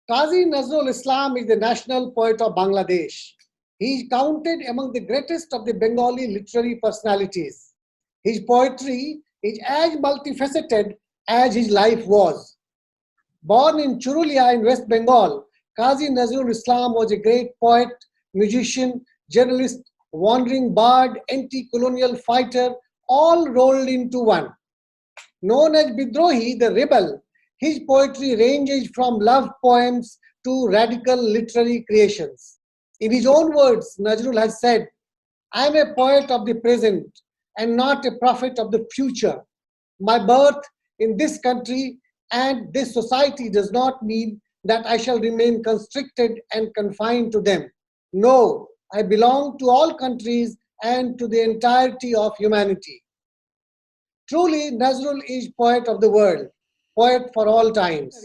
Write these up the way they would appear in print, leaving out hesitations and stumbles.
Kazi Nazrul Islam is the national poet of Bangladesh. He is counted among the greatest of the Bengali literary personalities. His poetry is as multifaceted as his life was. Born in Churulia in West Bengal, Kazi Nazrul Islam was a great poet, musician, journalist, wandering bard, anti-colonial fighter, all rolled into one. Known as Bidrohi, the rebel, his poetry ranges from love poems to radical literary creations. In his own words, Nazrul has said, I am a poet of the present and not a prophet of the future. My birth in this country and this society does not mean that I shall remain constricted and confined to them. No, I belong to all countries and to the entirety of humanity. Truly, Nazrul is poet of the world, poet for all times.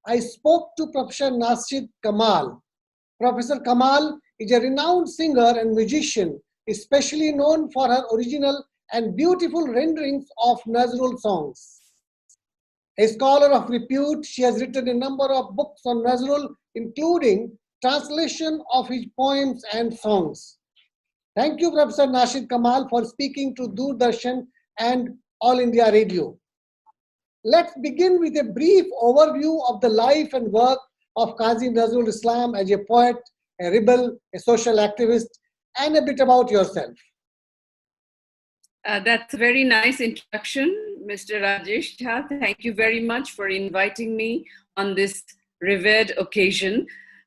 I spoke to Professor Nashid Kamal. Professor Kamal is a renowned singer and musician, especially known for her original and beautiful renderings of Nazrul songs. A scholar of repute, she has written a number of books on Nazrul, including translation of his poems and songs. Thank you, Professor Nashid Kamal, for speaking to Doordarshan and All India Radio. Let's begin with a brief overview of the life and work of Kazi Nazrul Islam as a poet, a rebel, a social activist, and a bit about yourself. That's a very nice introduction, Mr. Rajesh Jha. Thank you very much for inviting me on this revered occasion.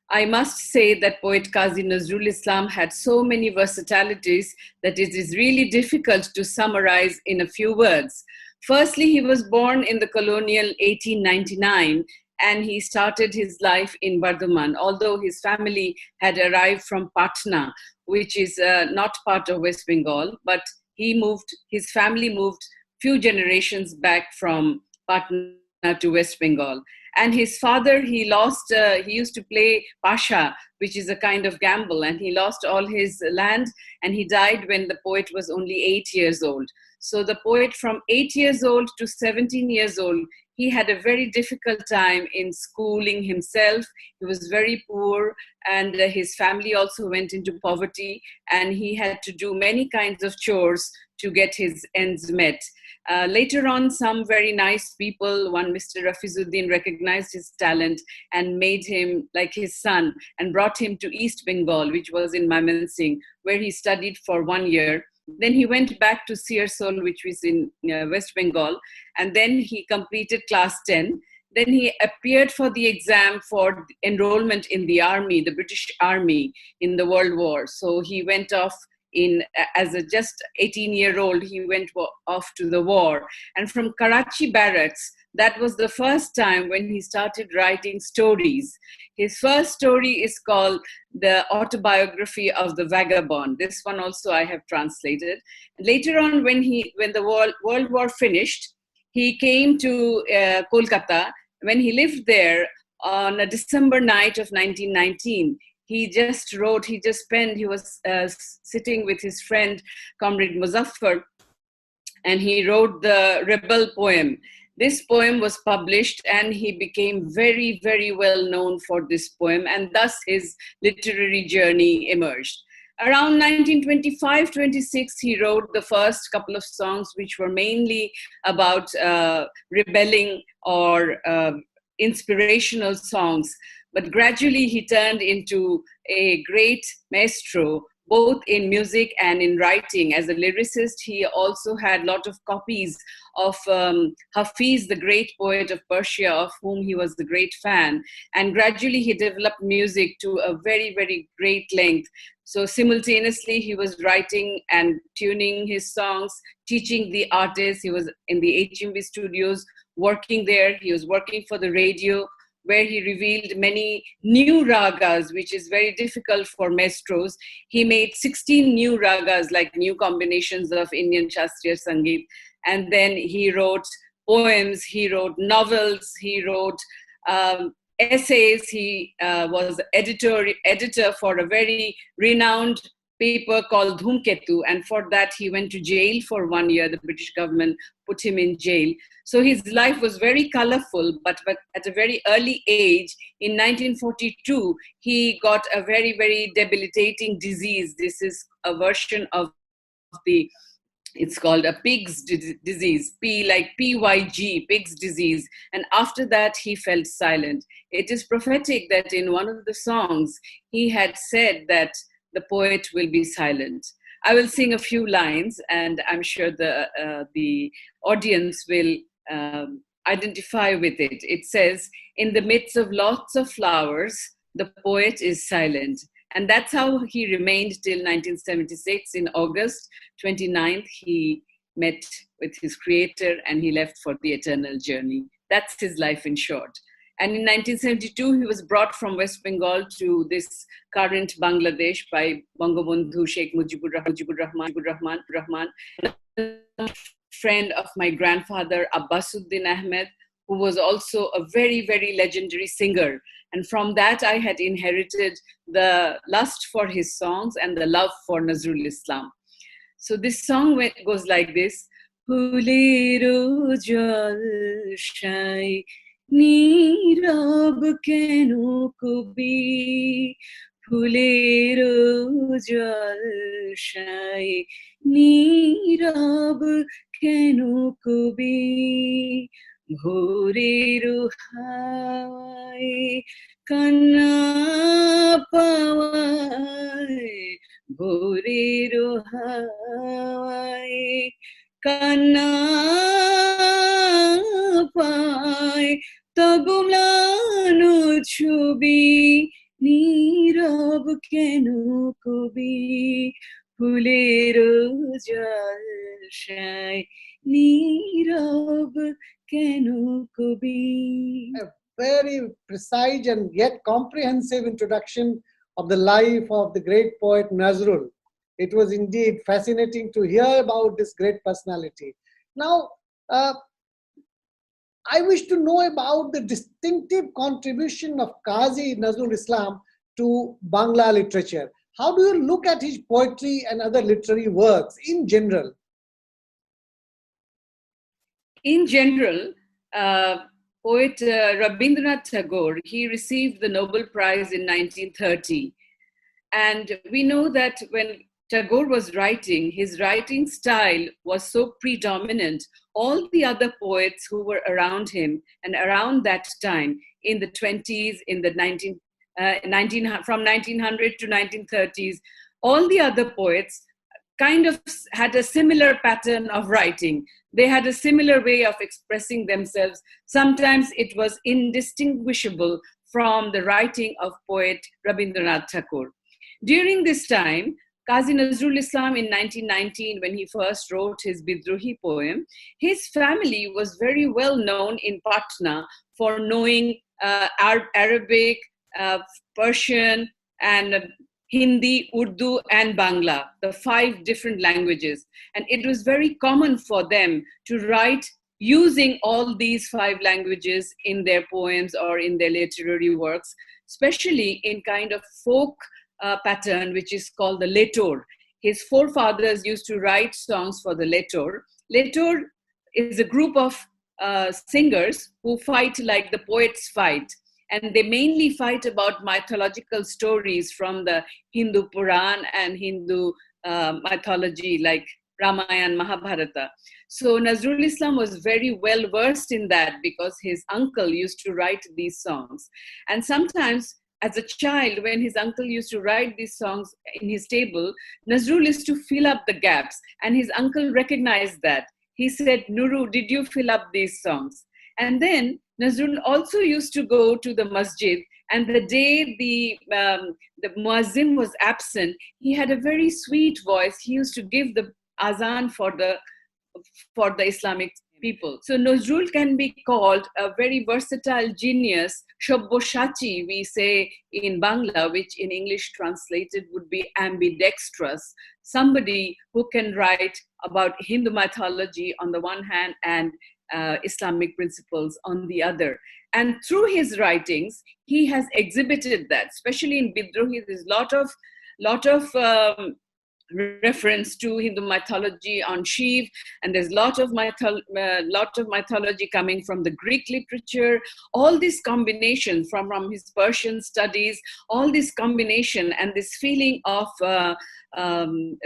I must say that Poet Kazi Nazrul Islam had so many versatilities that it is really difficult to summarize in a few words. Firstly, he was born in the colonial 1899 and he started his life in Bardhaman, although his family had arrived from Patna, which is not part of West Bengal, but his family moved few generations back from Patna to West Bengal. And his father, he used to play Pasha, which is a kind of gamble, and he lost all his land and he died when the poet was only 8 years old. So the poet from 8 years old to 17 years old, he had a very difficult time in schooling himself. He was very poor and his family also went into poverty and he had to do many kinds of chores to get his ends met. Later on, some very nice people, one Mr. Rafizuddin, recognized his talent and made him like his son and brought him to East Bengal, which was in Mymensingh, where he studied for 1 year. Then he went back to Sirsol, which was in West Bengal, and then he completed class 10. Then he appeared for the exam for enrollment in the army, the British Army in the World War. So he went off as a just 18-year-old, he went off to the war. And from Karachi barracks, that was the first time when he started writing stories. His first story is called The Autobiography of the Vagabond. This one also I have translated. Later on, when the World War finished, he came to Kolkata. When he lived there on a December night of 1919, he was sitting with his friend, Comrade Muzaffar, and he wrote the Rebel poem. This poem was published and he became very, very well known for this poem, and thus his literary journey emerged. Around 1925-26, he wrote the first couple of songs which were mainly about rebelling or inspirational songs. But gradually he turned into a great maestro, both in music and in writing. As a lyricist, he also had a lot of copies of Hafiz, the great poet of Persia, of whom he was a great fan. And gradually he developed music to a very, very great length. So simultaneously, he was writing and tuning his songs, teaching the artists. He was in the HMV studios, working there. He was working for the radio, where he revealed many new ragas, which is very difficult for maestros. He made 16 new ragas, like new combinations of Indian Shastriya Sangeet. And then he wrote poems, he wrote novels, he wrote essays. He was editor for a very renowned paper called Dhumketu, and for that he went to jail for 1 year. The British government put him in jail. So his life was very colorful, but at a very early age, in 1942, he got a very, very debilitating disease. This is a version of the, it's called a pig's disease, P like PYG, pig's disease. And after that, he felt silent. It is prophetic that in one of the songs, he had said that the poet will be silent. I will sing a few lines, and I'm sure the audience will identify with it. It says, in the midst of lots of flowers, the poet is silent. And that's how he remained till 1976. In August 29th, he met with his creator and he left for the eternal journey. That's his life in short. And in 1972, he was brought from West Bengal to this current Bangladesh by Bangabandhu Sheikh Mujibur Rahman, a friend of my grandfather, Abbasuddin Ahmed, who was also a very, very legendary singer. And from that, I had inherited the lust for his songs and the love for Nazrul Islam. So this song goes like this. Phulero jalshai nirab keno kubi, phulero jalshai nirab keno kubi, bhorer hawaye kanna pawaye, bhorer hawaye kanna pawaye, tagumlanu chubi nirab keno kubi, phulero jalshai nirab keno kubi. A very precise and yet comprehensive introduction of the life of the great poet Nazrul. It was indeed fascinating to hear about this great personality. Now, I wish to know about the distinctive contribution of Kazi Nazrul Islam to Bangla literature. How do you look at his poetry and other literary works in general? In general, poet Rabindranath Tagore, he received the Nobel Prize in 1930. And we know that when Tagore was writing, his writing style was so predominant. All the other poets who were around him and around that time in the 20s, in the from 1900 to 1930s, all the other poets kind of had a similar pattern of writing. They had a similar way of expressing themselves. Sometimes it was indistinguishable from the writing of poet Rabindranath Tagore. During this time, Kazi Nazrul Islam in 1919, when he first wrote his Bidrohi poem, his family was very well known in Patna for knowing Arabic, Persian, and Hindi, Urdu, and Bangla, the 5 different languages. And it was very common for them to write using all these 5 languages in their poems or in their literary works, especially in kind of folk pattern, which is called the Letor. His forefathers used to write songs for the Letor. Letor is a group of singers who fight like the poets fight. And they mainly fight about mythological stories from the Hindu Puran and Hindu mythology like Ramayana, Mahabharata. So Nazrul Islam was very well versed in that because his uncle used to write these songs. And sometimes as a child, when his uncle used to write these songs in his table, Nazrul used to fill up the gaps. And his uncle recognized that. He said, Nuru, did you fill up these songs? And then Nazrul also used to go to the masjid, and the day the muazzin was absent, he had a very sweet voice. He used to give the azan for the Islamic people. So Nazrul can be called a very versatile genius, Shobboshachi, we say in Bangla, which in English translated would be ambidextrous, somebody who can write about Hindu mythology on the one hand and Islamic principles on the other. And through his writings, he has exhibited that, especially in Bidrohi. There's lot of reference to Hindu mythology on Shiv, and there's lot of mythology coming from the Greek literature. All this combination from his Persian studies, all this combination and this feeling of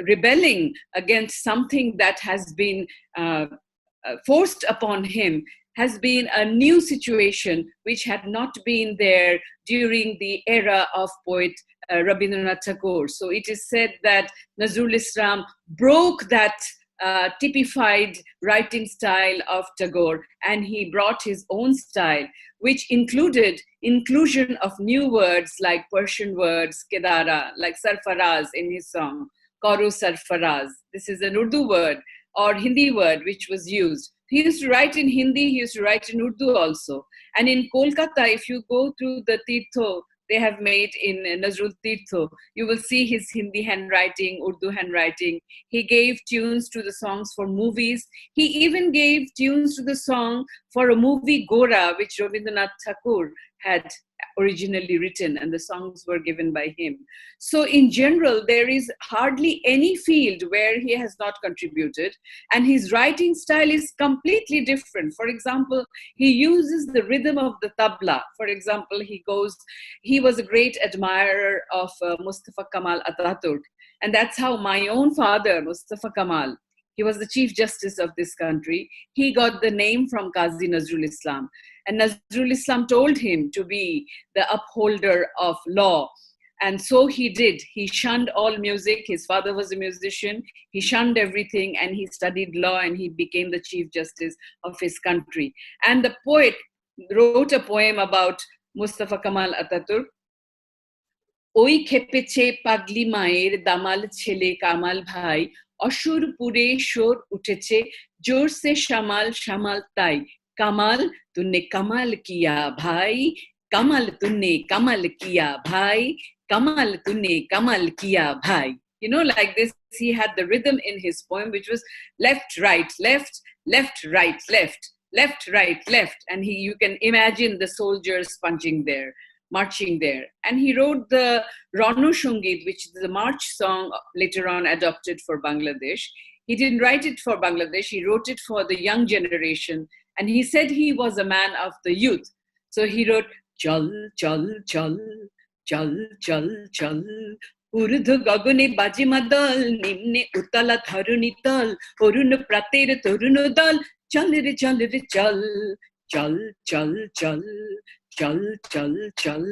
rebelling against something that has been forced upon him has been a new situation which had not been there during the era of poet Rabindranath Tagore. So it is said that Nazrul Islam broke that typified writing style of Tagore, and he brought his own style, which included inclusion of new words like Persian words, kedara, like sarfaraz in his song, Karo sarfaraz. This is an Urdu word or Hindi word which was used. He used to write in Hindi, he used to write in Urdu also. And in Kolkata, if you go through the Tirtho they have made in Nazrul Tirtho, you will see his Hindi handwriting, Urdu handwriting. He gave tunes to the songs for movies. He even gave tunes to the song for a movie Gora, which Rabindranath Tagore had originally written, and the songs were given by him. So in general, there is hardly any field where he has not contributed, and his writing style is completely different. For example, he uses the rhythm of the tabla. For example, he was a great admirer of Mustafa Kamal Ataturk, and that's how my own father, Mustafa Kamal, he was the Chief Justice of this country. He got the name from Kazi Nazrul Islam. And Nazrul Islam told him to be the upholder of law. And so he did. He shunned all music. His father was a musician. He shunned everything, and he studied law, and he became the Chief Justice of his country. And the poet wrote a poem about Mustafa Kamal Ataturk. Oi khepeche pagli mayer damal chele Kamal bhai, অসুর পুরে শোর উঠেছে জোর সে শামাল শামাল তাই কামাল তুনে কামাল কিয়া ভাই কামাল তুনে কামাল কিয়া ভাই কামাল তুনে কামাল কিয়া ভাই. You know, like this, he had the rhythm in his poem, which was left, right, left, left, right, left, left, right, left. And you can imagine the soldiers punching there, marching there. And he wrote the Ranu Shungit, which is the march song later on adopted for Bangladesh. He didn't write it for Bangladesh, he wrote it for the young generation. And he said he was a man of the youth. So he wrote, Chal, chal, chal, chal, chal, chal. Urdhu gagane bajimadal, nimne utala tharuni tal, orun prater torunu dal, chal re chal re chal, chal, chal, chal. Chal, chal, chal.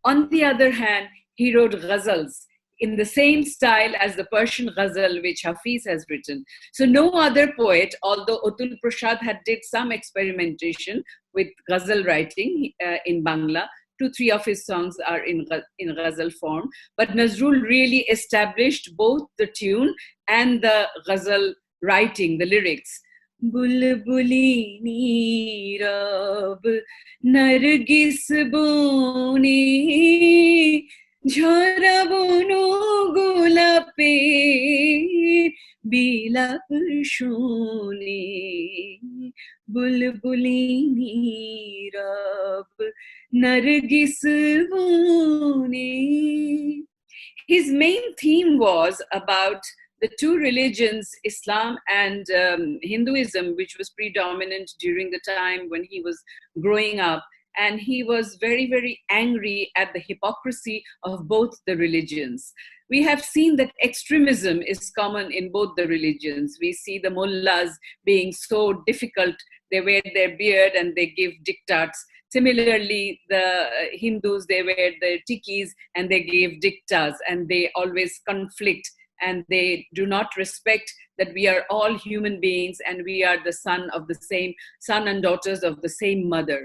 On the other hand, he wrote ghazals in the same style as the Persian ghazal which Hafiz has written. So no other poet, although Atul Prasad had did some experimentation with ghazal writing in Bangla, 2-3 of his songs are in ghazal form, but Nazrul really established both the tune and the ghazal writing, the lyrics. बुलबुली नीरब नरगिस बोने झरा बोनो गोलापे বিলাপ শুনে বুলবুলি নীরব নরগিস বনে. His main theme was about the two religions, Islam and Hinduism, which was predominant during the time when he was growing up. And he was very, very angry at the hypocrisy of both the religions. We have seen that extremism is common in both the religions. We see the mullahs being so difficult. They wear their beard and they give diktats. Similarly, the Hindus, they wear their tikis and they give diktats, and they always conflict. And they do not respect that we are all human beings and we are the son and daughters of the same mother.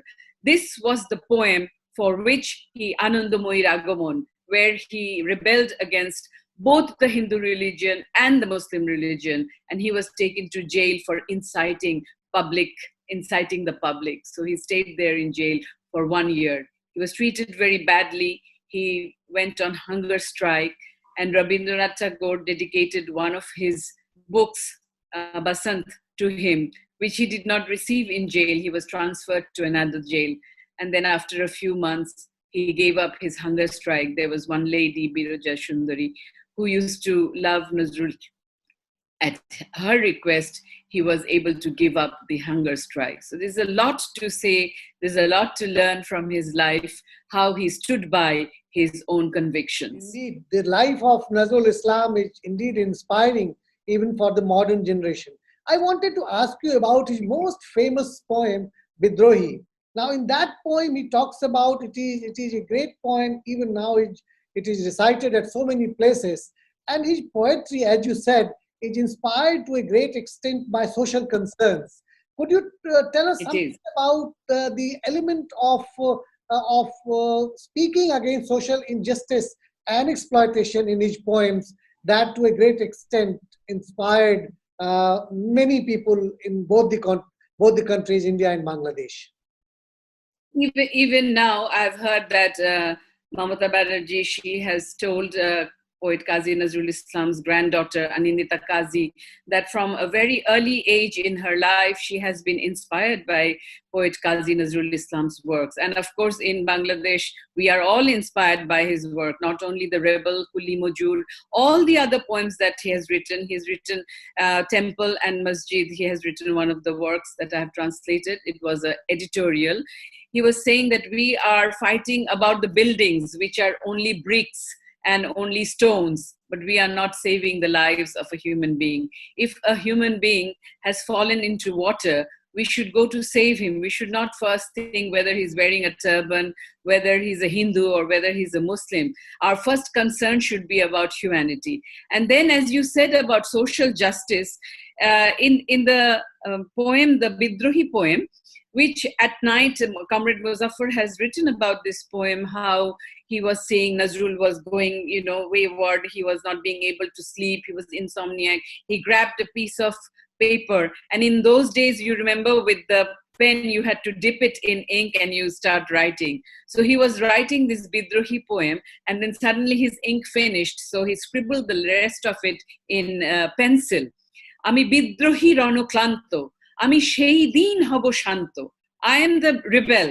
This was the poem for which he Anandamoyi Ragamon, where he rebelled against both the Hindu religion and the Muslim religion, and he was taken to jail for inciting the public. So he stayed there in jail for 1 year. He was treated very badly. He went on hunger strike. And Rabindranath Tagore dedicated one of his books, Basant, to him, which he did not receive in jail. He was transferred to another jail. And then after a few months, he gave up his hunger strike. There was one lady, Biraja Sundari, who used to love Nazrul. At her request, he was able to give up the hunger strike. So there's a lot to say, there's a lot to learn from his life, how he stood by his own convictions. Indeed, the life of Nazrul Islam is indeed inspiring even for the modern generation. I wanted to ask you about his most famous poem, Bidrohi. Now, in that poem, he talks about it is a great poem, even now it is recited at so many places. And his poetry, as you said, is inspired to a great extent by social concerns. Could you tell us something about the element of speaking against social injustice and exploitation in his poems that to a great extent inspired many people in both the countries, India and Bangladesh? Even now, I've heard that Mamata Banerjee, she has told Poet Kazi Nazrul Islam's granddaughter, Anindita Kazi, that from a very early age in her life, she has been inspired by Poet Kazi Nazrul Islam's works. And of course, in Bangladesh, we are all inspired by his work, not only the Rebel, Kuli Mujur, all the other poems that he has written. He's written Temple and Masjid. He has written one of the works that I have translated. It was an editorial. He was saying that we are fighting about the buildings, which are only bricks and only stones, but we are not saving the lives of a human being. If a human being has fallen into water, we should go to save him. We should not first think whether he's wearing a turban, whether he's a Hindu or whether he's a Muslim. Our first concern should be about humanity. And then, as you said about social justice, in the poem, the Bidrohi poem, which at night Comrade Muzaffar has written about this poem, how he was saying Nazrul was going, wayward. He was not being able to sleep. He was insomniac. He grabbed a piece of paper. And in those days, you remember with the pen, you had to dip it in ink and you start writing. So he was writing this Bidrohi poem, and then suddenly his ink finished. So he scribbled the rest of it in pencil. Ami Bidrohi Ranoklanto. Ami সেই দিন হব শান্ত. I am the rebel.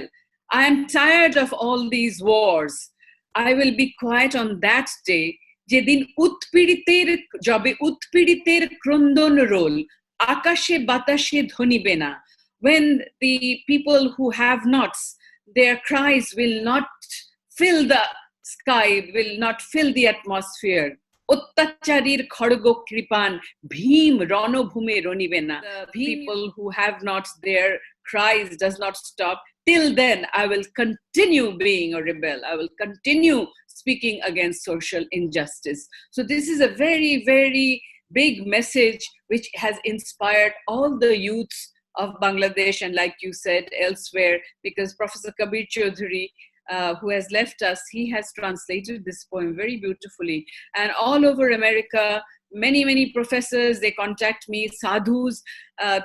I am tired of all these wars. I will be quiet on that day, যেদিন উৎপীড়িতের ক্রন্দন role আকাশে বাতাসে ধ্বনিবে না. When the people who have nots, their cries will not fill the sky, will not fill the atmosphere. অত্যাচারীর খড়গ কৃপান ভীম রণভূমে রণিবে না. The people who have not, their cries does not stop. Till then, I will continue being a rebel. I will continue speaking against social injustice. So this is a very, very big message which has inspired all the youths of Bangladesh and, like you said, elsewhere, because Professor Kabir Chaudhuri, who has left us, he has translated this poem very beautifully. And all over America, many professors, they contact me, sadhus,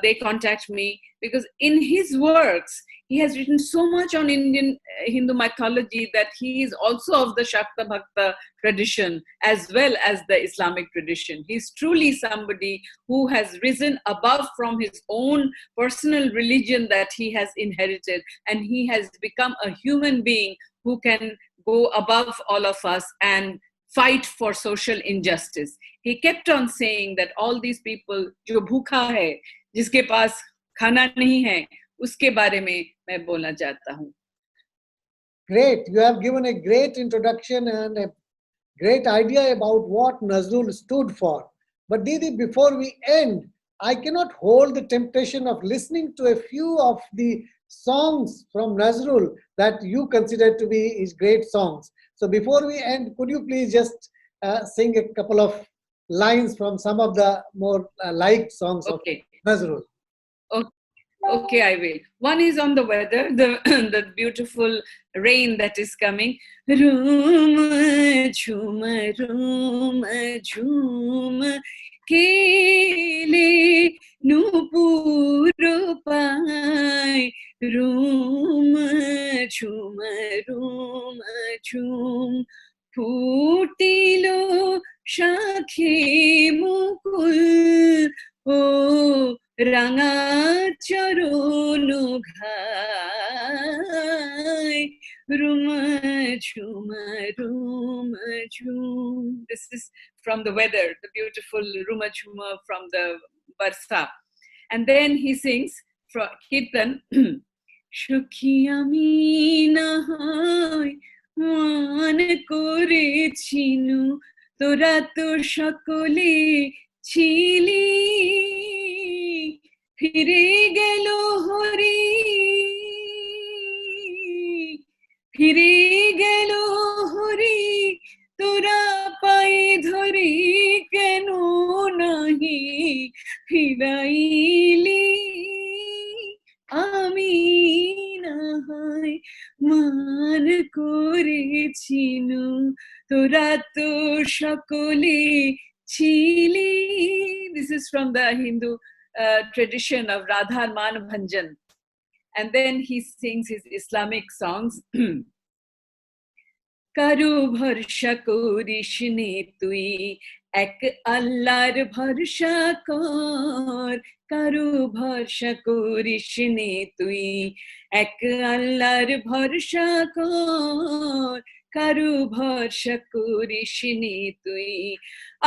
they contact me, because in his works, he has written so much on Indian Hindu mythology that he is also of the Shakta Bhakta tradition as well as the Islamic tradition. He's truly somebody who has risen above from his own personal religion that he has inherited, and he has become a human being who can go above all of us and fight for social injustice. He kept on saying that all these people, jo bhukha hai, jiske paas khana nahi hai, uske bare mein main bolna chahta hu. Great. You have given a great introduction and a great idea about what Nazrul stood for. But Didi, before we end, I cannot hold the temptation of listening to a few of the songs from Nazrul that you consider to be his great songs. So before we end, could you please just sing a couple of lines from some of the more liked songs of Nazrul? Okay, I will. One is on the weather, the beautiful rain that is coming. Room, jhum, kele nupuro pai. Room, jhum, ফুটিলো শাখে মুকুল ও রাঙা চরণ ঘাই রুম ঝুম This is from the weather, the beautiful Ruma Jhuma from the Barsa. And then he sings from Kirtan, Shukhi ami nahai মান করেছিনু তোরা তো সকলে ছিলি ফিরে গেল হরি ফিরে গেল হরি তোরা পায়ে ধরে কেন নাহি ফিরাইলি আমি নাহাই মান করেছিনু তোরা তো সকলে ছিলি. This is from the Hindu tradition of Radha Man Bhanjan. And then he sings his Islamic songs. কারো ভরসা করিস নে তুই এক আল্লাহর ভরসা কর কারো ভরসা করিস নে তুই এক আল্লাহর ভরসা কর কারো ভরসা করিস নে তুই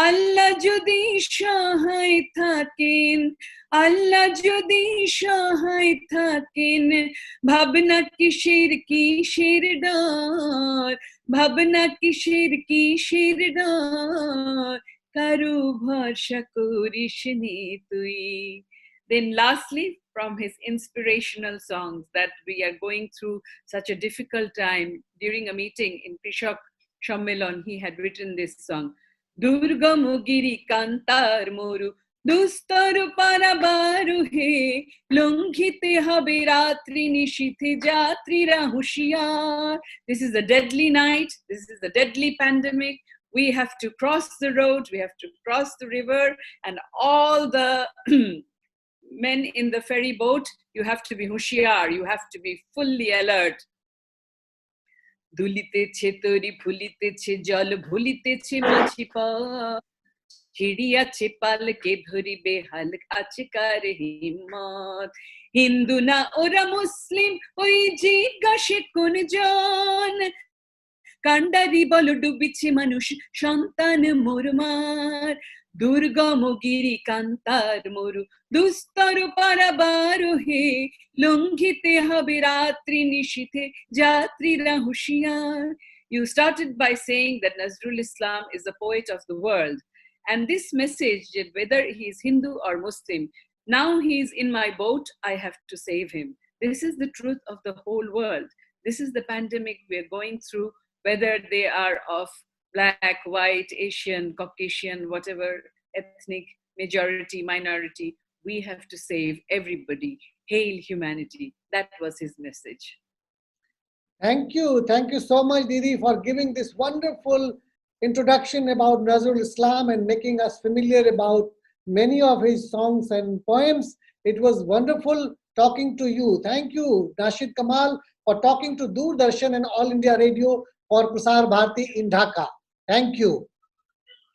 আল্লাহ যদি সহায় থাকেন আল্লাহ যদি সহায় থাকেন ভাবনা কিসের কিসের ডর ভাবনা কিসের কিসের ডর কারো ভরসা করিস নে তুই. Then lastly, from his inspirational songs, that we are going through such a difficult time, during a meeting in Krishak Shammilan, he had written this song, Durga Mugiri Kantar Moru দুস্তর পারাবারু হে লঙ্ঘিতে হবে রাত্রি নিশীথে যাত্রীরা হুঁশিয়ার. This is a deadly night, this is a deadly pandemic. We have to cross the road, we have to cross the river, and all the men in the ferry boat, you have to be hushiyar, you have to be fully alert. দুলিতেছে তরি ফুলিতেছে জল ভুলিতেছে মাছি পা ছিড়ি আছে পালকে ধরিবে হাল আছে কার হিম্মত হিন্দু না ওরা মুসলিম ওই জিজ্ঞাসে কোন জন কান্ডারি বল ডুবিছে মানুষ সন্তান মোরমার দুর্গম গিরি কান্তার মরু দুস্তর পারাবার হে লঙ্ঘিতে হবে রাত্রি নিশীথে যাত্রীরা হুঁশিয়ার. You started by saying that Nazrul Islam is the poet of the world. And this message, whether he is Hindu or Muslim, now he is in my boat, I have to save him. This is the truth of the whole world. This is the pandemic we are going through, whether they are of Black, white, Asian, Caucasian, whatever ethnic majority, minority, we have to save everybody. Hail humanity. That was his message. Thank you. Thank you so much, Didi, for giving this wonderful introduction about Nazrul Islam and making us familiar about many of his songs and poems. It was wonderful talking to you. Thank you, Nashid Kamal, for talking to Doordarshan and All India Radio for Prasar Bharati in Dhaka. Thank you.